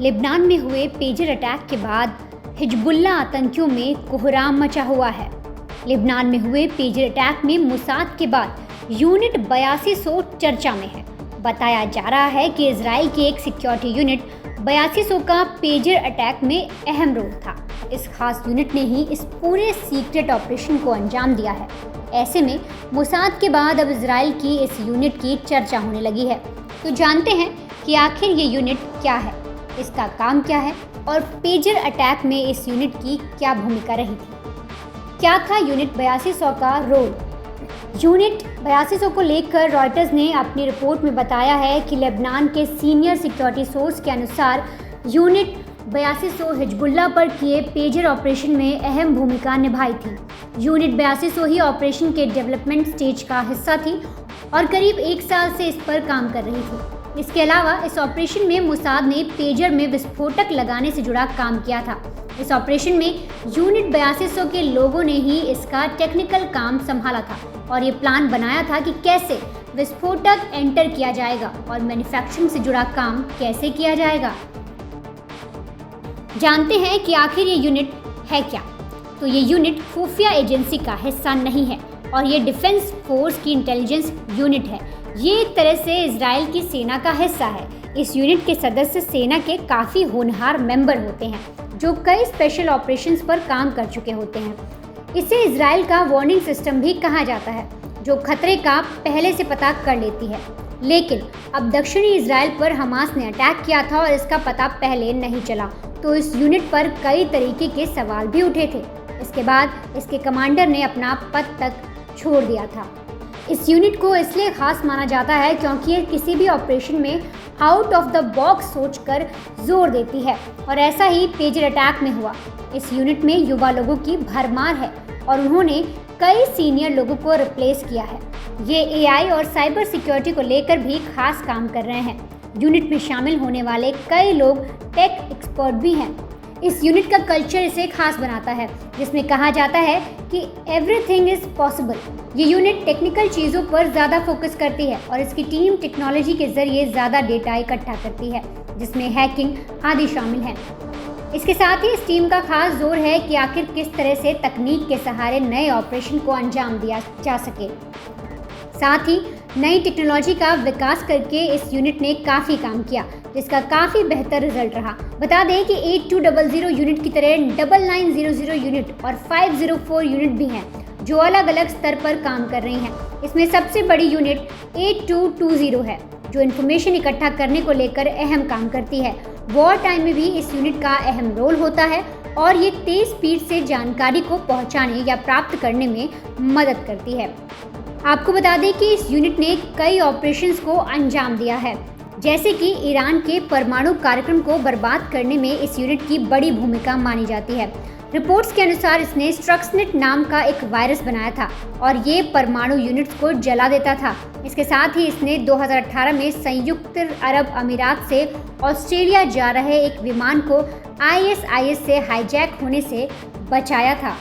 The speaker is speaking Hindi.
लेबनान में हुए पेजर अटैक के बाद हिजबुल्लाह आतंकियों में कोहराम मचा हुआ है। लेबनान में हुए पेजर अटैक में मोसाद के बाद यूनिट 8200 चर्चा में है। बताया जा रहा है कि इजराइल की एक सिक्योरिटी यूनिट 8200 का पेजर अटैक में अहम रोल था। इस खास यूनिट ने ही इस पूरे सीक्रेट ऑपरेशन को अंजाम दिया है। ऐसे में मोसाद के बाद अब इजराइल की इस यूनिट की चर्चा होने लगी है। तो जानते हैं कि आखिर ये यूनिट क्या है, इसका काम क्या है और पेजर अटैक में इस यूनिट की क्या भूमिका रही थी। क्या था यूनिट 8200 का रोल? यूनिट 8200 को लेकर रॉयटर्स ने अपनी रिपोर्ट में बताया है कि लेबनान के सीनियर सिक्योरिटी सोर्स के अनुसार यूनिट 8200 हिजबुल्लाह पर किए पेजर ऑपरेशन में अहम भूमिका निभाई थी। यूनिट 8200 ही ऑपरेशन के डेवलपमेंट स्टेज का हिस्सा थी और करीब 1 साल से इस पर काम कर रही थी। इसके अलावा इस ऑपरेशन में मोसाद ने पेजर में विस्फोटक लगाने से जुड़ा काम किया था। इस ऑपरेशन में यूनिट 8200 के लोगों ने ही इसका टेक्निकल काम संभाला था और ये प्लान बनाया था कि कैसे विस्फोटक एंटर किया जाएगा और मैन्युफैक्चरिंग से जुड़ा काम कैसे किया जाएगा। जानते हैं कि आखिर ये यूनिट है क्या। तो ये यूनिट खुफिया एजेंसी का हिस्सा नहीं है और ये डिफेंस फोर्स की इंटेलिजेंस यूनिट है। ये एक तरह से इजराइल की सेना का हिस्सा है। इस यूनिट के सदस्य सेना के काफ़ी होनहार मेंबर होते हैं जो कई स्पेशल ऑपरेशंस पर काम कर चुके होते हैं। इसे इजराइल का वार्निंग सिस्टम भी कहा जाता है, जो खतरे का पहले से पता कर लेती है। लेकिन अब दक्षिणी इजराइल पर हमास ने अटैक किया था और इसका पता पहले नहीं चला, तो इस यूनिट पर कई तरीके के सवाल भी उठे थे। इसके बाद इसके कमांडर ने अपना पद तक छोड़ दिया था। इस यूनिट को इसलिए खास माना जाता है क्योंकि ये किसी भी ऑपरेशन में आउट ऑफ द बॉक्स सोचकर जोर देती है और ऐसा ही पेजर अटैक में हुआ। इस यूनिट में युवा लोगों की भरमार है और उन्होंने कई सीनियर लोगों को रिप्लेस किया है। ये एआई और साइबर सिक्योरिटी को लेकर भी खास काम कर रहे हैं। यूनिट में शामिल होने वाले कई लोग टेक एक्सपर्ट भी हैं। इस यूनिट का कल्चर इसे खास बनाता है, जिसमें कहा जाता है कि एवरीथिंग इज पॉसिबल। ये यूनिट टेक्निकल चीज़ों पर ज़्यादा फोकस करती है और इसकी टीम टेक्नोलॉजी के ज़रिए ज़्यादा डेटा इकट्ठा करती है, जिसमें हैकिंग आदि शामिल है। इसके साथ ही इस टीम का खास जोर है कि आखिर किस तरह से तकनीक के सहारे नए ऑपरेशन को अंजाम दिया जा सके। साथ ही नई टेक्नोलॉजी का विकास करके इस यूनिट ने काफ़ी काम किया, जिसका काफ़ी बेहतर रिजल्ट रहा। बता दें कि 8200 यूनिट की तरह 9900 यूनिट और 504 यूनिट भी हैं, जो अलग अलग स्तर पर काम कर रही हैं। इसमें सबसे बड़ी यूनिट 8220 है, जो इन्फॉर्मेशन इकट्ठा करने को लेकर अहम काम करती है। वॉर टाइम में भी इस यूनिट का अहम रोल होता है और ये तेज़ स्पीड से जानकारी को पहुंचाने या प्राप्त करने में मदद करती है। आपको बता दें कि इस यूनिट ने कई ऑपरेशंस को अंजाम दिया है, जैसे कि ईरान के परमाणु कार्यक्रम को बर्बाद करने में इस यूनिट की बड़ी भूमिका मानी जाती है। रिपोर्ट्स के अनुसार इसने स्ट्रक्सनेट नाम का एक वायरस बनाया था और ये परमाणु यूनिट्स को जला देता था। इसके साथ ही इसने 2018 में संयुक्त अरब अमीरात से ऑस्ट्रेलिया जा रहे एक विमान को ISIS से हाईजैक होने से बचाया था।